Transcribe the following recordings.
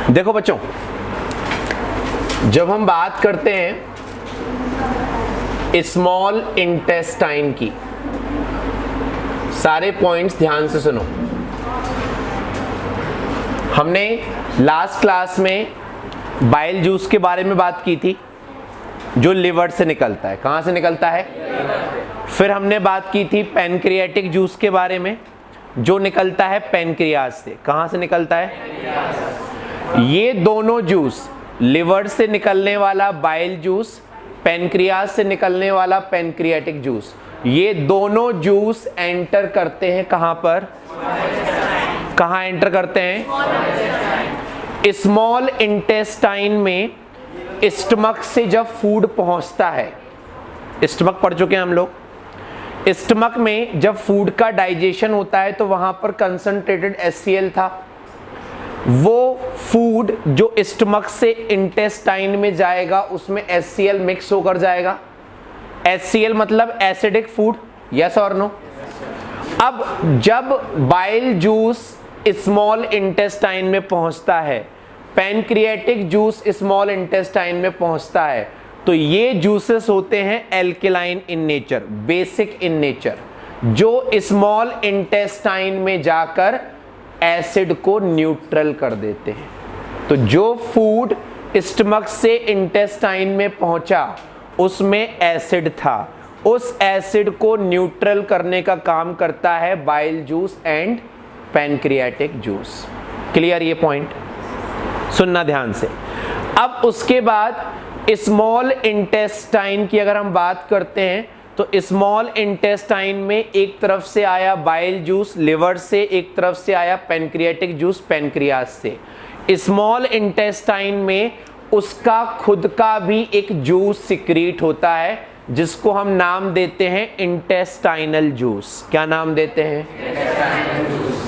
देखो बच्चों, जब हम बात करते हैं स्मॉल इंटेस्टाइन की, सारे पॉइंट्स ध्यान से सुनो। हमने लास्ट क्लास में बाइल जूस के बारे में बात की थी जो लिवर से निकलता है। कहां से निकलता है? फिर हमने बात की थी पैनक्रियाटिक जूस के बारे में जो निकलता है पैनक्रियाज से। कहां से निकलता है? ये दोनों जूस, लिवर से निकलने वाला बाइल जूस, पैनक्रियाज से निकलने वाला पैनक्रियाटिक जूस, ये दोनों जूस एंटर करते हैं कहां पर? कहां एंटर करते हैं? स्मॉल इंटेस्टाइन में। स्टमक से जब फूड पहुंचता है, स्टमक पढ़ चुके हैं हम लोग, स्टमक में जब फूड का डाइजेशन होता है तो वहां पर कंसंट्रेटेड HCl था। वो फूड जो स्टमक से इंटेस्टाइन में जाएगा उसमें HCl मिक्स होकर जाएगा। HCl मतलब एसिडिक फूड, यस और नो? अब जब बाइल जूस स्मॉल इंटेस्टाइन में पहुंचता है, पैनक्रियाटिक जूस स्मॉल इंटेस्टाइन में पहुंचता है, तो ये जूसेस होते हैं alkaline in nature, basic in nature, जो स्मॉल इंटेस्टाइन में जाकर एसिड को न्यूट्रल कर देते हैं। तो जो फूड स्टमक से इंटेस्टाइन में पहुंचा उसमें एसिड था, उस एसिड को न्यूट्रल करने का काम करता है bile juice and pancreatic juice. Clear ये पॉइंट? सुनना ध्यान से। अब उसके बाद स्मॉल इंटेस्टाइन की अगर हम बात करते हैं तो स्मॉल इंटेस्टाइन में एक तरफ से आया बाइल जूस लिवर से, एक तरफ से आया पैनक्रियाटिक जूस पैनक्रियाज से। स्मॉल इंटेस्टाइन में उसका खुद का भी एक जूस सिक्रीट होता है जिसको हम नाम देते हैं इंटेस्टाइनल जूस। क्या नाम देते हैं?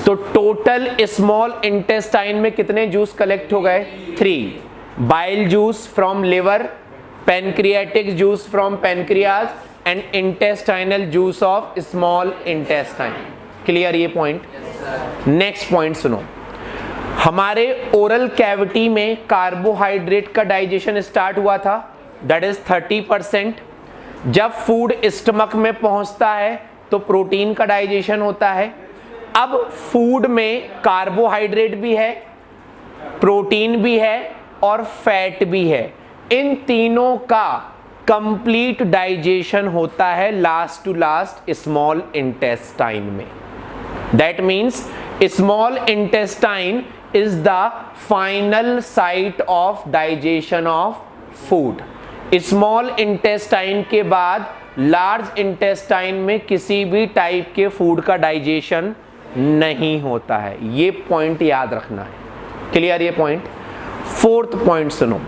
तो टोटल स्मॉल इंटेस्टाइन में कितने जूस कलेक्ट हो गए? 3। Bile juice from liver, pancreatic juice from pancreas and intestinal juice of small intestine. Clear ये पॉइंट? नेक्स्ट पॉइंट सुनो। हमारे ओरल कैविटी में कार्बोहाइड्रेट का डाइजेशन स्टार्ट हुआ था, दैट इज 30%। जब फूड स्टमक में पहुंचता है तो प्रोटीन का डाइजेशन होता है। अब फूड में कार्बोहाइड्रेट भी है, प्रोटीन भी है और फैट भी है। इन तीनों का कंप्लीट डाइजेशन होता है last to last small intestine में। That means small intestine is the final site of digestion of food. Small intestine के बाद लार्ज इंटेस्टाइन में किसी भी टाइप के फूड का डाइजेशन नहीं होता है। ये पॉइंट याद रखना है। क्लियर ये पॉइंट? फोर्थ पॉइंट सुनो।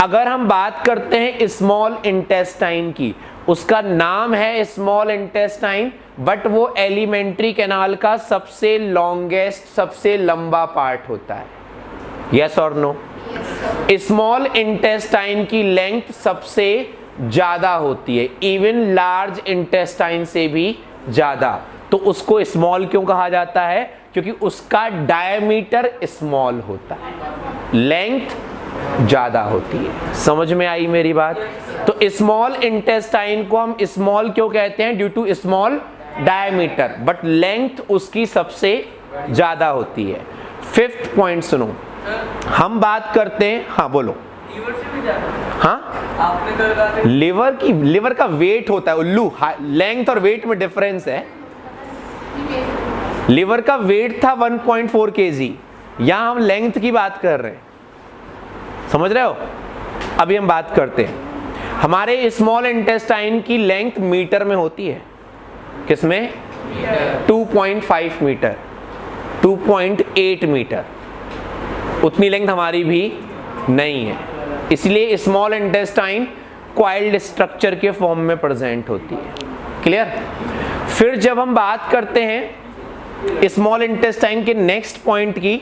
अगर हम बात करते हैं स्मॉल इंटेस्टाइन की, उसका नाम है स्मॉल इंटेस्टाइन, बट वो एलिमेंट्री कैनाल का सबसे लॉन्गेस्ट, सबसे लंबा पार्ट होता है। यस और नो? स्मॉल इंटेस्टाइन की लेंथ सबसे ज्यादा होती है, इवन लार्ज इंटेस्टाइन से भी ज्यादा। तो उसको स्मॉल क्यों कहा जाता है? क्योंकि उसका डायमीटर स्मॉल होता है, लेंथ ज्यादा होती है। समझ में आई मेरी बात? तो स्मॉल इंटेस्टाइन को हम स्मॉल क्यों कहते हैं? Due to small diameter, but length उसकी सबसे ज्यादा होती है। फिफ्थ पॉइंट सुनो। हम बात करते हैं, हाँ बोलो। लीवर से भी ज्यादा? हाँ, लिवर का वेट होता है उल्लू। लेंथ और वेट में डिफरेंस है। लिवर का वेट था 1.4 kg, यहां हम लेंथ की बात कर रहे हैं। समझ रहे हो? अभी हम बात करते हैं, हमारे स्मॉल इंटेस्टाइन की लेंथ मीटर में होती है। किसमें? 2.5 मीटर, 2.8 मीटर। उतनी लेंथ हमारी भी नहीं है, इसलिए स्मॉल इंटेस्टाइन कॉइल्ड स्ट्रक्चर के फॉर्म में प्रेजेंट होती है। क्लियर? फिर जब हम बात करते हैं स्मॉल इंटेस्टाइन के नेक्स्ट पॉइंट की,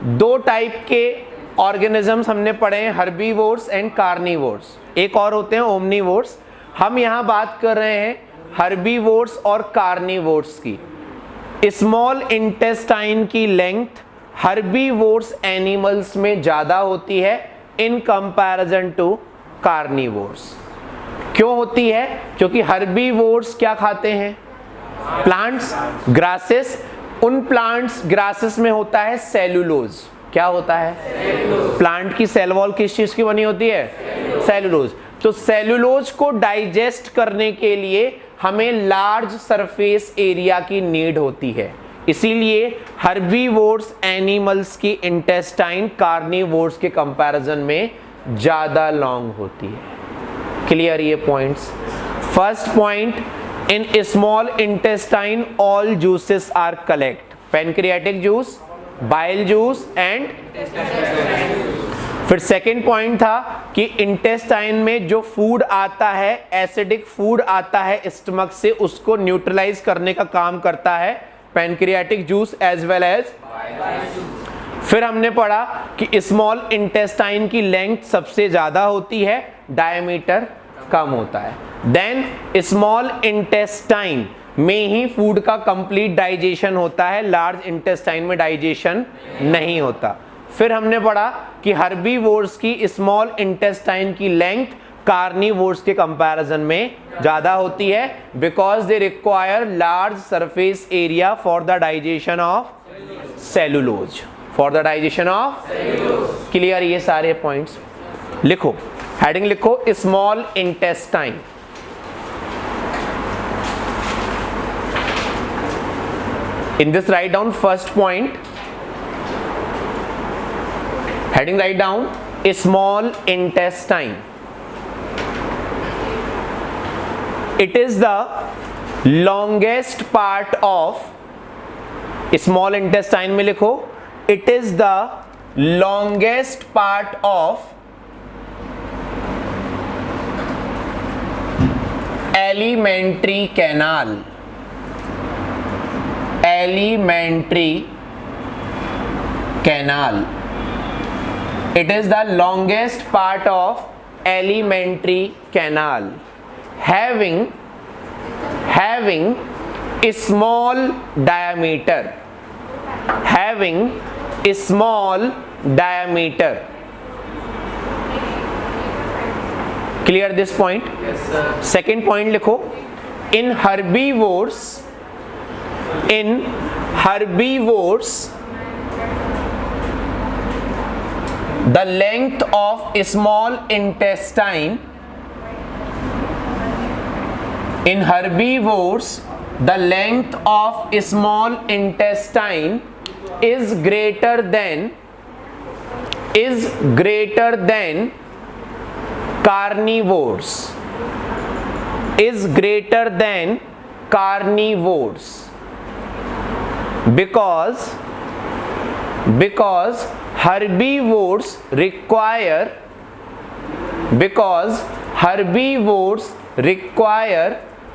दो टाइप के ऑर्गेनिजम्स हमने पढ़े हैं, हर्बीवोर्स एंड कार्निवोर्स। एक और होते हैं ओमनीवोर्स। हम यहां बात कर रहे हैं हर्बीवोर्स और कार्निवोर्स की। स्मॉल इंटेस्टाइन की लेंथ हर्बीवोर्स एनिमल्स में ज्यादा होती है इन कंपैरिजन टू कार्निवोर्स। क्यों होती है? क्योंकि हर्बीवोर्स क्या खाते हैं? Plants, grasses. उन प्लांट्स ग्रासेस में होता है सेलुलोज। क्या होता है? प्लांट की सेल वॉल किस चीज की बनी होती है? सेलुलोज। तो सेलुलोज को डाइजेस्ट करने के लिए हमें लार्ज सरफेस एरिया की नीड होती है, इसीलिए हर्बीवोर्स एनिमल्स की इंटेस्टाइन कार्निवोर्स के कंपैरिजन में ज्यादा लॉन्ग होती है। क्लियर ये points? First point, in small intestine all juices are collect, pancreatic juice, bile juice and. फिर सेकेंड पॉइंट था कि इंटेस्टाइन में जो फूड आता है, एसिडिक फूड आता है स्टमक से, उसको न्यूट्रलाइज करने का काम करता है pancreatic juice as well as. फिर हमने पढ़ा कि स्मॉल इंटेस्टाइन की लेंथ सबसे ज्यादा होती है, डायमीटर कम होता है। देन स्मॉल इंटेस्टाइन में ही फूड का कंप्लीट डाइजेशन होता है, लार्ज इंटेस्टाइन में डाइजेशन नहीं होता। फिर हमने पढ़ा कि हर्बीवोर्स की स्मॉल इंटेस्टाइन की लेंथ कार्निवोर्स के कंपैरिजन में ज्यादा होती है, because they require large surface area for the digestion of cellulose, for the digestion of. Clear ये सारे पॉइंट्स? लिखो, हेडिंग लिखो, small intestine. In this write down first point, heading write down small intestine. It is the longest part of small intestine में लिखो, it is the longest part of alimentary canal. Alimentary canal. It is the longest part of alimentary canal, having a small diameter. Having a small diameter. Clear this point? Yes, sir. Second point लिखो, in herbivores, the length of small intestine, in herbivores the length of small intestine is greater than carnivores, is greater than carnivores, because herbivores require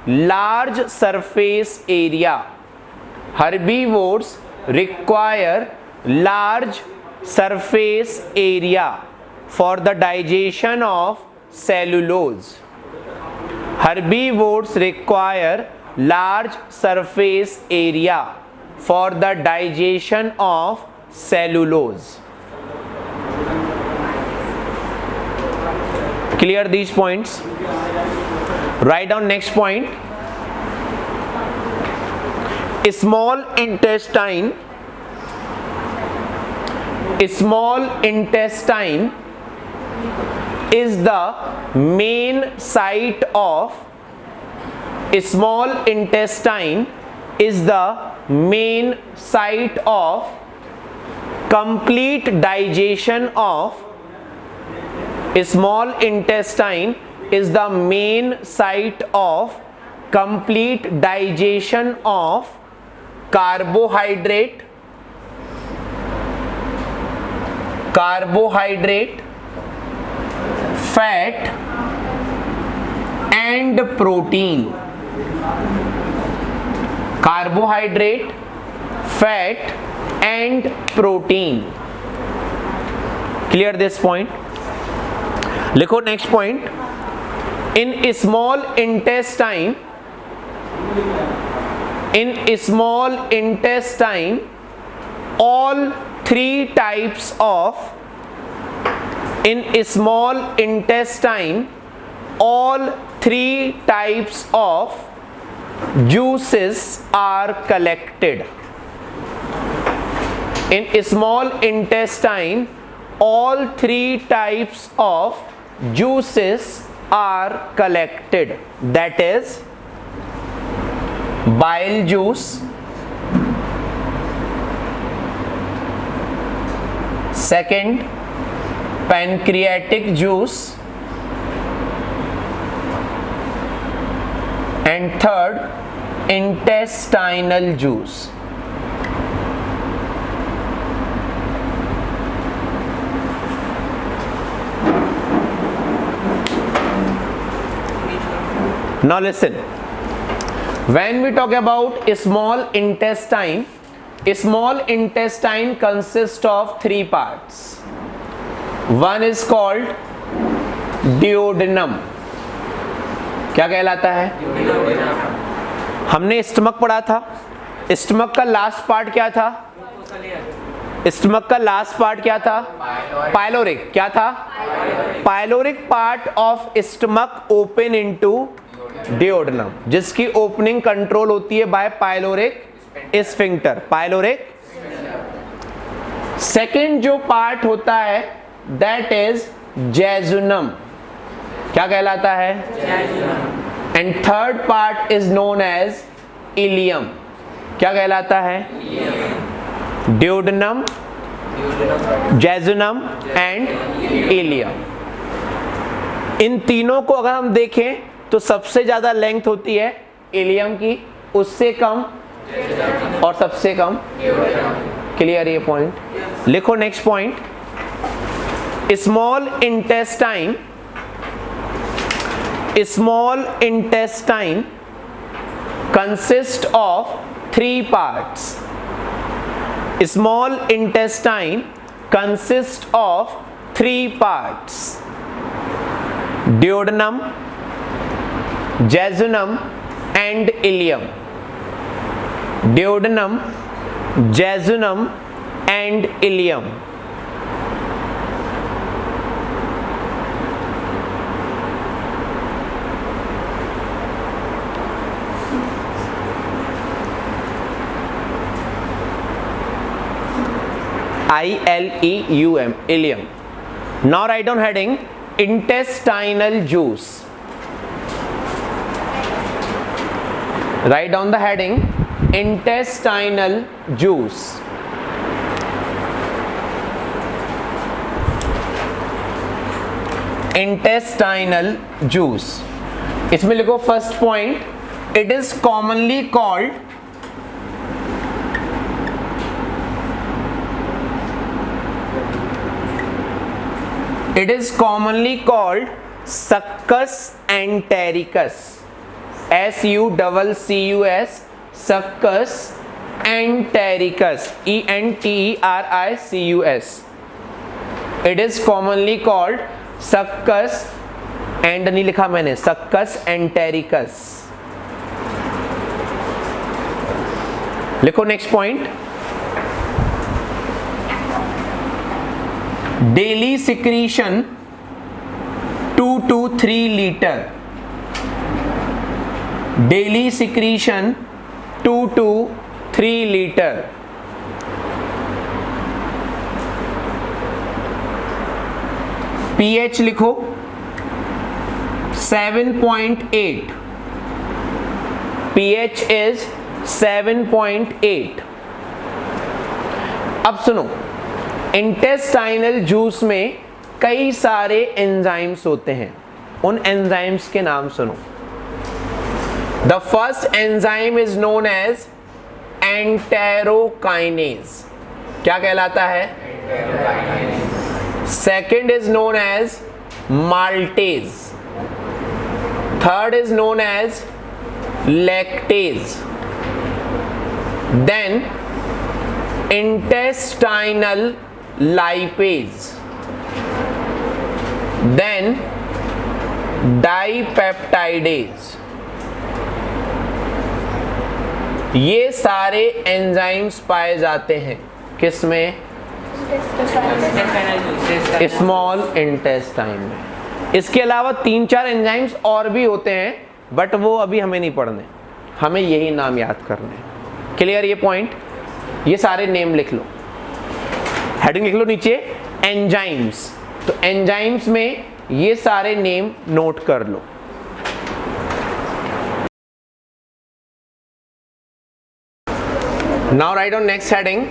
large surface area. Herbivores require large surface area for the digestion of cellulose. Herbivores require large surface area for the digestion of cellulose. Clear these points? Write down next point. Small intestine is the main site of complete digestion of carbohydrate, fat and protein. Carbohydrate, fat and protein. Clear this point? लिखो next point. In small intestine, all 3 types of in small intestine, all 3 types of juices are collected. In small intestine, all 3 types of juices are collected. That is bile juice, second pancreatic juice, and third intestinal juice. Now listen, when we talk about small intestine consists of 3 parts. One is called duodenum. क्या कहलाता है? हमने stomach पढ़ा था. Stomach का last part क्या था? Stomach का लास्ट पार्ट क्या था? पाइलोरिक. क्या था? Pyloric part of stomach open into duodenum, जिसकी ओपनिंग कंट्रोल होती है by pyloric sphincter. Pyloric. Second जो पार्ट होता है दैट इज जेजुनम. क्या कहलाता है? And third part is known as ileum. क्या कहलाता है? Duodenum, jejunum and ileum. इन तीनों को अगर हम देखें तो सबसे ज्यादा लेंथ होती है इलियम की, उससे कम और सबसे कम. क्लियर ये पॉइंट? लिखो next point. Small intestine consist of 3 parts. Small intestine consists of 3 parts. Duodenum, jejunum and ileum. Duodenum, jejunum and ileum. ILEUM, ileum. Now write down heading intestinal juice. Write down the heading intestinal juice. Intestinal juice. इसमें लिखो first point, it is commonly called succus entericus. SUCCUS, succus entericus. ENTERICUS. It is commonly called succus and नहीं लिखा मैंने, succus entericus. लिखो next point. Daily secretion 2 to 3 litre. Daily secretion 2 to 3 litre. pH लिखो 7.8. pH is 7.8. अब सुनो, intestinal juice में कई सारे एंजाइम्स होते हैं. उन एंजाइम्स के नाम सुनो. The first enzyme is known as enterokinase. क्या कहलाता है? Second is known as maltase. Third is known as lactase. Then intestinal lipase, then dipeptidase. ये सारे एंजाइम्स पाए जाते हैं किसमें? स्मॉल इंटेस्टाइन में। इसके अलावा 3-4 एंजाइम्स और भी होते हैं, बट वो अभी हमें नहीं पढ़ने, हमें यही नाम याद करने। क्लियर ये पॉइंट? ये सारे नेम लिख लो, हेडिंग लिख लो नीचे एंजाइम्स। तो एंजाइम्स में ये सारे नेम नोट कर लो। Now write on next heading,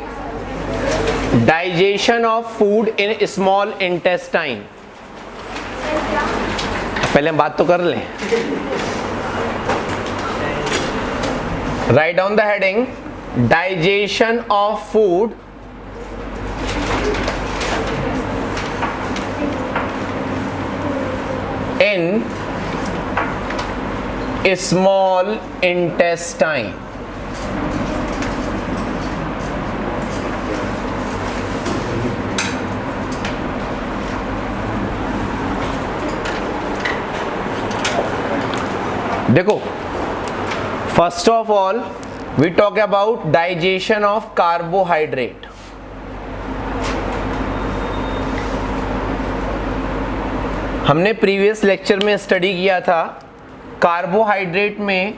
digestion of food in small intestine. पहले हम बात तो कर लें। Write down the heading, digestion of food in small intestine. देखो, first of all we talk about digestion of carbohydrate. हमने प्रीवियस लेक्चर में study किया था कार्बोहाइड्रेट में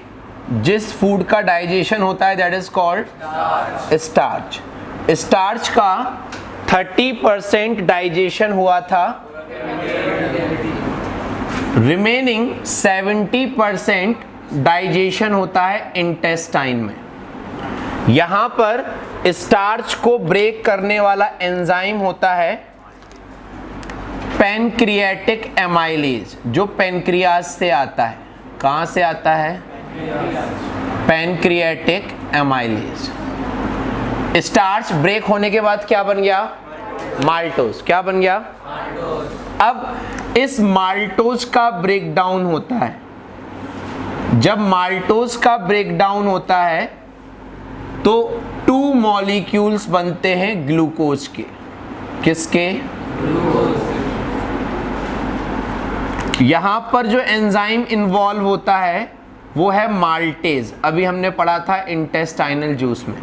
जिस फूड का डाइजेशन होता है that is called starch. Starch का 30% डाइजेशन हुआ था, रिमेनिंग 70% डाइजेशन होता है इंटेस्टाइन में। यहां पर स्टार्च को ब्रेक करने वाला एंजाइम होता है पैनक्रियाटिक एमाइलेज, जो पैनक्रियाज से आता है। कहां से आता है? Pancreatic amylase. स्टार्च ब्रेक होने के बाद क्या बन गया? माल्टोज। क्या बन गया? अब इस माल्टोज का ब्रेकडाउन होता है। जब माल्टोज का ब्रेकडाउन होता है तो 2 मॉलिक्यूल्स बनते हैं ग्लूकोज के। किसके? यहां पर जो एंजाइम इन्वॉल्व होता है वो है माल्टेज। अभी हमने पढ़ा था इंटेस्टाइनल जूस में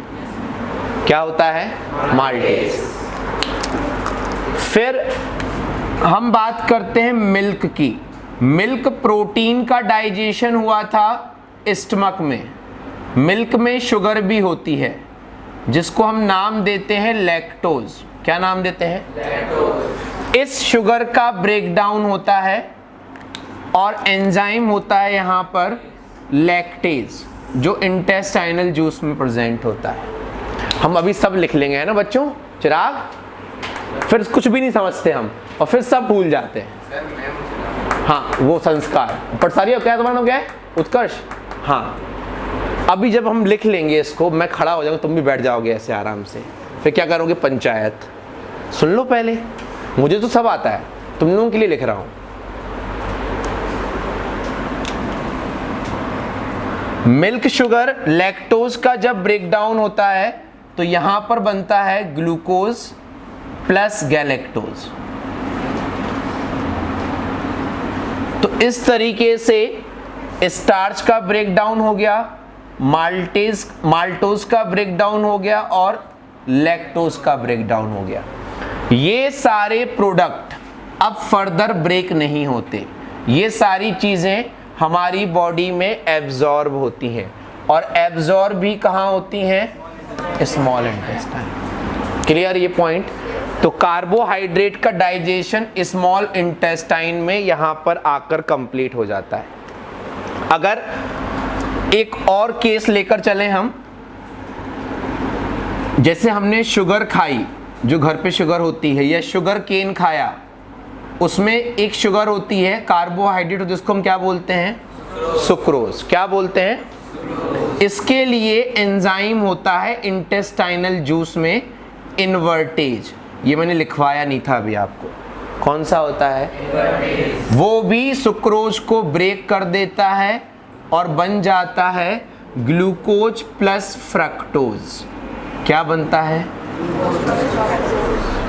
क्या होता है? माल्टेज। फिर हम बात करते हैं मिल्क की। मिल्क प्रोटीन का डाइजेशन हुआ था स्टमक में। मिल्क में शुगर भी होती है जिसको हम नाम देते हैं लैक्टोज। क्या नाम देते हैं? लैक्टोज। इस शुगर का ब्रेकडाउन होता है और एंजाइम होता है यहां पर लैक्टेज, जो इंटेस्टाइनल जूस में प्रेजेंट होता है। हम अभी सब लिख लेंगे, है ना बच्चों? चिराग, फिर कुछ भी नहीं समझते हम और फिर सब भूल जाते हैं। हाँ, वो संस्कार पटसारी क्या तुम्हारा नाम क्या है? उत्कर्ष। हाँ, अभी जब हम लिख लेंगे इसको, मैं खड़ा हो जाऊंगा, तुम भी बैठ जाओगे ऐसे आराम से। फिर क्या करोगे? पंचायत। सुन लो पहले, मुझे तो सब आता है, तुम लोगों के लिए लिख रहा हूं। मिल्क शुगर लैक्टोज का जब ब्रेकडाउन होता है तो यहां पर बनता है ग्लूकोज प्लस गैलेक्टोज। तो इस तरीके से स्टार्च का ब्रेकडाउन हो गया, माल्टोज का ब्रेकडाउन हो गया और लैक्टोज का ब्रेकडाउन हो गया। ये सारे प्रोडक्ट अब फर्दर ब्रेक नहीं होते। ये सारी चीजें हमारी बॉडी में एब्जॉर्ब होती हैं और एब्जॉर्ब भी कहाँ होती हैं? Small intestine. क्लियर ये पॉइंट? तो कार्बोहाइड्रेट का डाइजेशन स्मॉल इंटेस्टाइन में यहां पर आकर कंप्लीट हो जाता है। अगर एक और केस लेकर चले हम, जैसे हमने शुगर खाई, जो घर पे शुगर होती है, या शुगर केन खाया, उसमें एक शुगर होती है कार्बोहाइड्रेट, जिसको हम क्या बोलते हैं? सुक्रोज। क्या बोलते हैं? इसके लिए एंजाइम होता है इंटेस्टाइनल जूस में इन्वर्टेज। ये मैंने लिखवाया नहीं था अभी आपको। कौन सा होता है? वो भी सुक्रोज को ब्रेक कर देता है और बन जाता है ग्लूकोज प्लस फ्रक्टोज। क्या बनता है?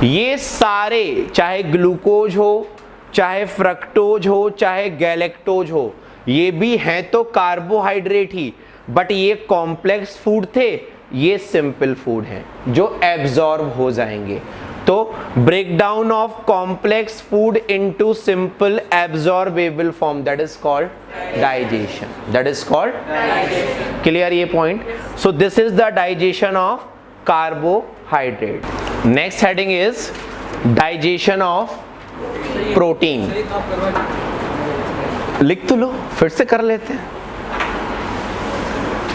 ये सारे, चाहे ग्लूकोज हो, चाहे फ्रक्टोज हो, चाहे गैलेक्टोज हो, ये भी हैं तो कार्बोहाइड्रेट ही, बट ये कॉम्प्लेक्स फूड थे, ये सिंपल फूड हैं जो एब्जॉर्ब हो जाएंगे। तो तो break down of complex food into simple absorbable form, that is called digestion, that is called clear ये point. So this is the digestion of carbohydrate. Next heading is digestion of protein. लिख तो लो, फिर से कर लेते हैं.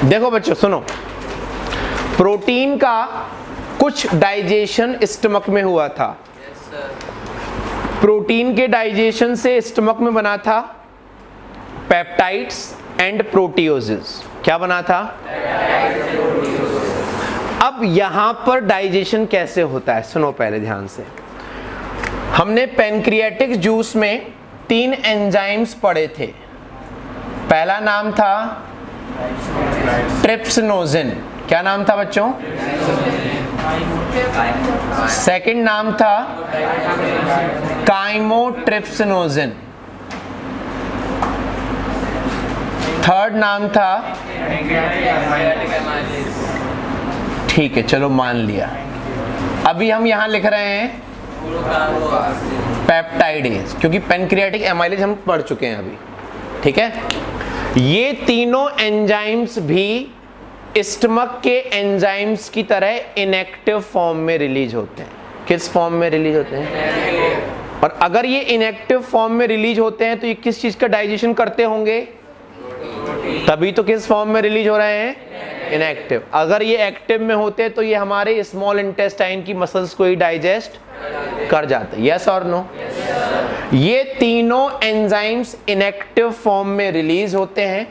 देखो बच्चों सुनो, प्रोटीन का कुछ डाइजेशन स्टमक में हुआ था. प्रोटीन के डाइजेशन से स्टमक में बना था पेप्टाइड्स एंड प्रोटियोजेस. क्या बना था? अब यहां पर डाइजेशन कैसे होता है सुनो पहले ध्यान से. हमने पैनक्रियाटिक जूस में 3 एंजाइम्स पढ़े थे. पहला नाम था ट्रिप्सिनोजिन. क्या नाम था बच्चों? सेकंड नाम था काइमोट्रिप्सिनोजिन. थर्ड नाम था, ठीक है चलो मान लिया. अभी हम यहां लिख रहे हैं पेप्टाइडेज, क्योंकि पैनक्रियाटिक एमाइलेज हम पढ़ चुके हैं अभी. ठीक है, ये तीनों एंजाइम्स भी स्टमक के एंजाइम्स की तरह इनएक्टिव फॉर्म में रिलीज होते हैं. किस फॉर्म में रिलीज होते हैं? और अगर ये इनएक्टिव फॉर्म में रिलीज होते हैं तो ये किस चीज का डाइजेशन करते होंगे? तभी तो किस फॉर्म में रिलीज हो रहे हैं? इनएक्टिव. अगर ये एक्टिव में होते तो ये हमारे स्मॉल इंटेस्टाइन की मसल्स को ही डाइजेस्ट कर जाते. यस और नो? ये तीनों एंजाइम्स इनएक्टिव फॉर्म में रिलीज होते हैं,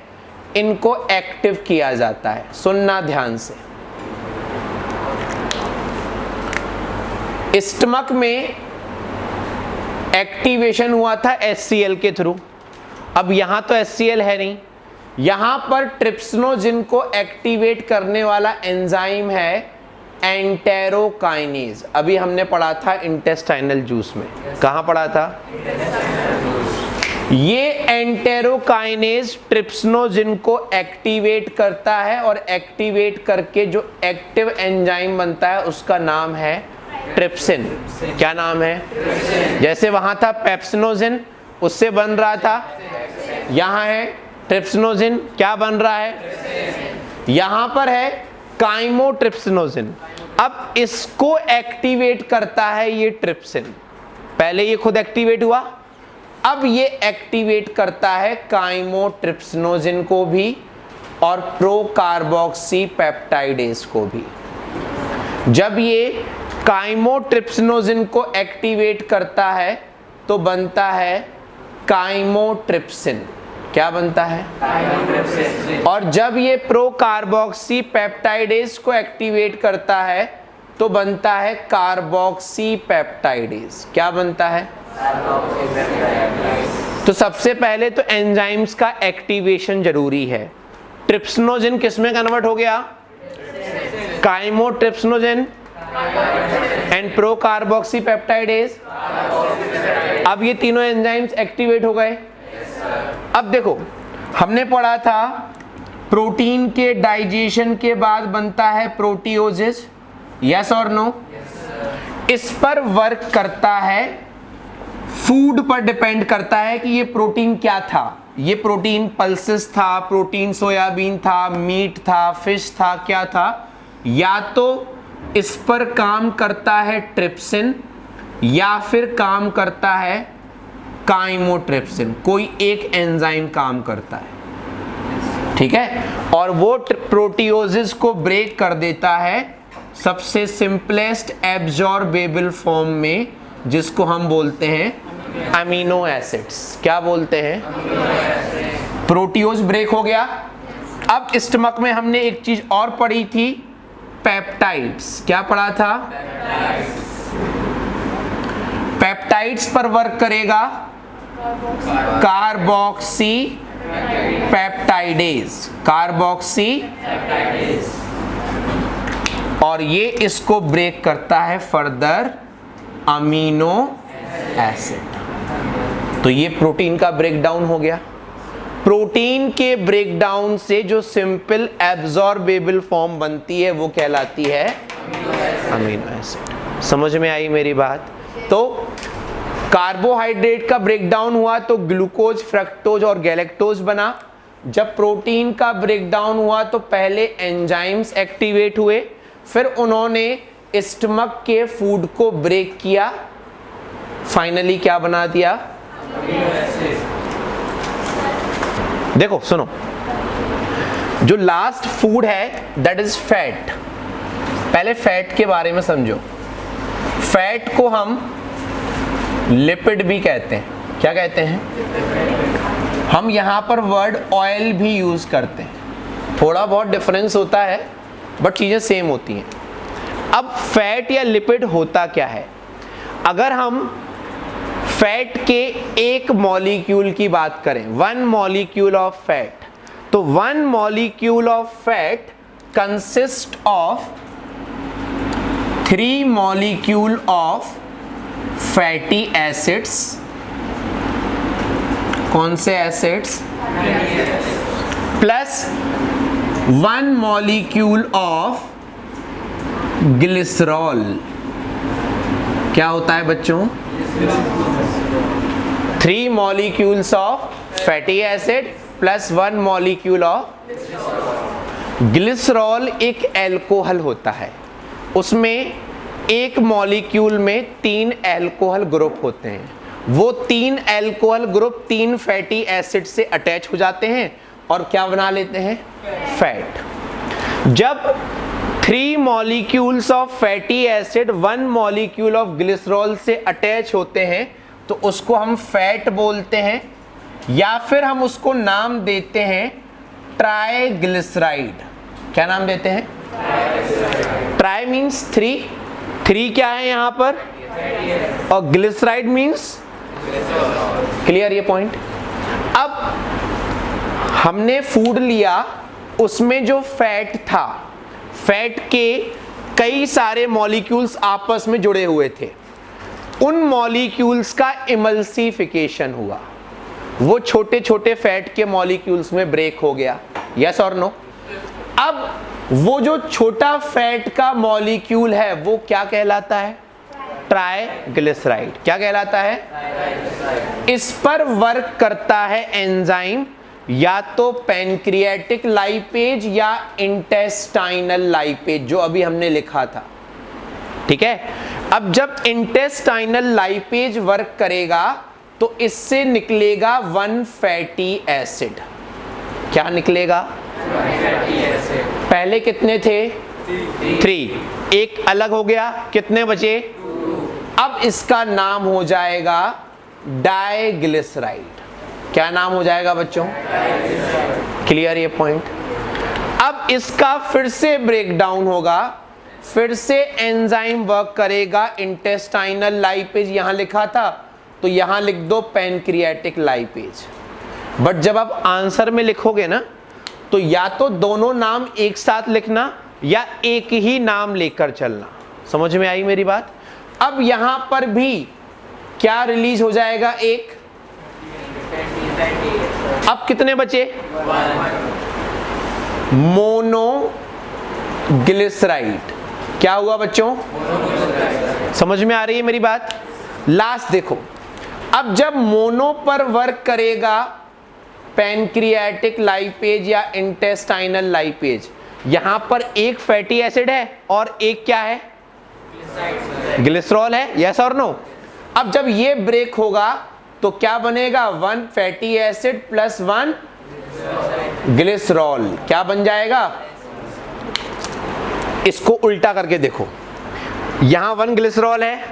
इनको एक्टिव किया जाता है. सुनना ध्यान से. स्टमक में एक्टिवेशन हुआ था HCl के थ्रू. अब यहां तो HCl है नहीं, यहां पर ट्रिप्सिनोजिन को एक्टिवेट करने वाला एंजाइम है एंटेरोकाइनेज. अभी हमने पढ़ा था इंटेस्टाइनल जूस में. कहां पढ़ा था? ये एंटेरोकाइनेज ट्रिप्सिनोजिन को एक्टिवेट करता है और एक्टिवेट करके जो एक्टिव एंजाइम बनता है उसका नाम है ट्रिप्सिन. क्या नाम है? जैसे वहां था पेप्सिनोजिन, उससे बन रहा था, यहां है ट्रिप्सिनोजिन, क्या बन रहा है? यहां पर है काइमोट्रिप्सिनोजिन. अब इसको एक्टिवेट करता है ये ट्रिप्सिन. पहले ये खुद एक्टिवेट हुआ, अब ये एक्टिवेट करता है काइमोट्रिप्सिनोजिन को भी और प्रोकार्बोक्सी पेप्टाइडेज को भी. जब ये काइमोट्रिप्सिनोजिन को एक्टिवेट करता है तो बनता है काइमोट्रिप्सिन. क्या बनता है? और जब ये प्रोकार्बोक्सी पेप्टाइडेज को एक्टिवेट करता है तो बनता है कार्बोक्सी पेप्टाइडेज. क्या बनता है? तो सबसे पहले तो एंजाइम्स का एक्टिवेशन जरूरी है. ट्रिप्सिनोजिन किस में कन्वर्ट हो गया? काइमोट्रिप्सिनोजिन एंड प्रोकार्बोक्सी पेप्टाइडेज. अब ये तीनों एंजाइम्स एक्टिवेट हो गए. अब देखो हमने पढ़ा था प्रोटीन के डाइजेशन के बाद बनता है प्रोटियोजेस. यस और नो? इस पर वर्क करता है, फूड पर डिपेंड करता है कि ये प्रोटीन क्या था. ये प्रोटीन पल्सेस था, प्रोटीन सोयाबीन था, मीट था, फिश था, क्या था? या तो इस पर काम करता है ट्रिप्सिन या फिर काम करता है काइमोट्रिप्सिन. कोई एक एंजाइम काम करता है. ठीक है, और वो प्रोटियोजेस को ब्रेक कर देता है सबसे सिंपलेस्ट एब्जॉर्बेबल फॉर्म में, जिसको हम बोलते हैं अमीनो एसिड्स. क्या बोलते हैं? प्रोटियोज ब्रेक हो गया. अब स्टमक में हमने एक चीज और पढ़ी थी, पेप्टाइड्स. क्या पढ़ा था? पेप्टाइड्स पर वर्क करेगा कार्बोक्सी पेप्टाइडेज. कार्बोक्सी, और ये इसको ब्रेक करता है फर्दर अमीनो एसिड. तो ये प्रोटीन का ब्रेकडाउन हो गया. प्रोटीन के ब्रेकडाउन से जो सिंपल एब्जॉर्बेबल फॉर्म बनती है वो कहलाती है अमीनो एसिड. समझ में आई मेरी बात? तो कार्बोहाइड्रेट का ब्रेकडाउन हुआ तो ग्लूकोज, फ्रक्टोज और गैलेक्टोज बना। जब प्रोटीन का ब्रेकडाउन हुआ तो पहले एंजाइम्स एक्टिवेट हुए, फिर उन्होंने स्टमक के फूड को ब्रेक किया, फाइनली क्या बना दिया? देखो सुनो, जो लास्ट फूड है दैट इज फैट। पहले फैट के बारे में समझो। फैट को हम लिपिड भी कहते हैं। क्या कहते हैं? हम यहां पर वर्ड ऑयल भी यूज करते हैं, थोड़ा बहुत डिफरेंस होता है बट चीजें सेम होती हैं। अब फैट या लिपिड होता क्या है? अगर हम फैट के एक मॉलिक्यूल की बात करें, 1 मॉलिक्यूल ऑफ फैट, तो 1 molecule of fat consist of 3 molecule of fatty acids. कौन से acids? Plus 1 molecule of glycerol. क्या होता है बच्चों? 3 molecules of fatty acid plus 1 molecule of glycerol. एक एल्कोहल होता है, उसमें एक मॉलिक्यूल में 3 एल्कोहल ग्रुप होते हैं। वो 3 एल्कोहल ग्रुप 3 फैटी एसिड से अटैच हो जाते हैं और क्या बना लेते हैं? फैट। जब 3 molecules of fatty acid 1 molecule of glycerol से अटैच होते हैं तो उसको हम फैट बोलते हैं, या फिर हम उसको नाम देते हैं ट्राइग्लिसराइड। क्या नाम देते हैं? ट्राई मीन्स 3 क्या है यहां पर, और ग्लिसराइड मीन्स, क्लियर ये पॉइंट? अब हमने फूड लिया, उसमें जो फैट था, फैट के कई सारे मॉलिक्यूल्स आपस में जुड़े हुए थे, उन मॉलिक्यूल्स का इमल्सिफिकेशन हुआ, वो छोटे छोटे फैट के मॉलिक्यूल्स में ब्रेक हो गया। यस और नो? अब वो जो छोटा फैट का मॉलिक्यूल है वो क्या कहलाता है? ट्राइग्लिसराइड। क्या कहलाता है? इस पर वर्क करता है एंजाइम, या तो पैनक्रियाटिक लाइपेज या इंटेस्टाइनल लाइपेज, जो अभी हमने लिखा था। ठीक है? अब जब इंटेस्टाइनल लाइपेज वर्क करेगा तो इससे निकलेगा 1 फैटी एसिड। क्या निकलेगा? पहले कितने थे? 3, एक अलग हो गया, कितने बचे? अब इसका नाम हो जाएगा डाइग्लिसराइड। क्या नाम हो जाएगा बच्चों? क्लियर ये पॉइंट? अब इसका फिर से ब्रेकडाउन होगा, फिर से एंजाइम वर्क करेगा, इंटेस्टाइनल लाइपेज यहां लिखा था तो यहां लिख दो पैनक्रियाटिक लाइपेज। बट जब आप आंसर में लिखोगे ना तो या तो दोनों नाम एक साथ लिखना या एक ही नाम लेकर चलना। समझ में आई मेरी बात? अब यहां पर भी क्या रिलीज हो जाएगा? एक। अब कितने बचे? मोनोग्लिसराइड। क्या हुआ बच्चों? समझ में आ रही है मेरी बात? लास्ट देखो, अब जब मोनो पर वर्क करेगा पैनक्रियाटिक लाइपेज या इंटेस्टाइनल लाइपेज, यहां पर एक फैटी एसिड है और एक क्या है? ग्लिसरॉल है। यस और नो? अब जब ये ब्रेक होगा तो क्या बनेगा? 1 फैटी एसिड प्लस 1 ग्लिसरॉल। क्या बन जाएगा? इसको उल्टा करके देखो, यहां 1 ग्लिसरॉल है,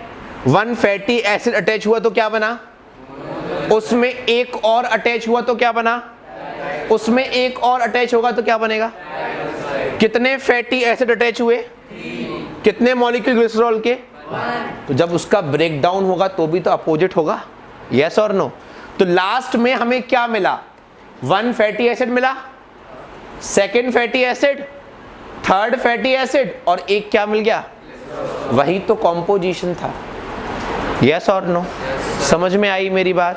1 फैटी एसिड अटैच हुआ तो क्या बना? उसमें एक और अटैच हुआ तो क्या बना? उसमें एक और अटैच होगा तो क्या बनेगा? कितने फैटी एसिड अटैच हुए? कितने मॉलिक्यूल ग्लिसरॉल के? तो जब उसका ब्रेकडाउन होगा तो भी तो अपोजिट होगा। यस और नो? तो लास्ट में हमें क्या मिला? 1 फैटी एसिड मिला, 2nd fatty acid, 3rd fatty acid और एक क्या मिल गया? वही तो कॉम्पोजिशन था। यस और नो? समझ में आई मेरी बात?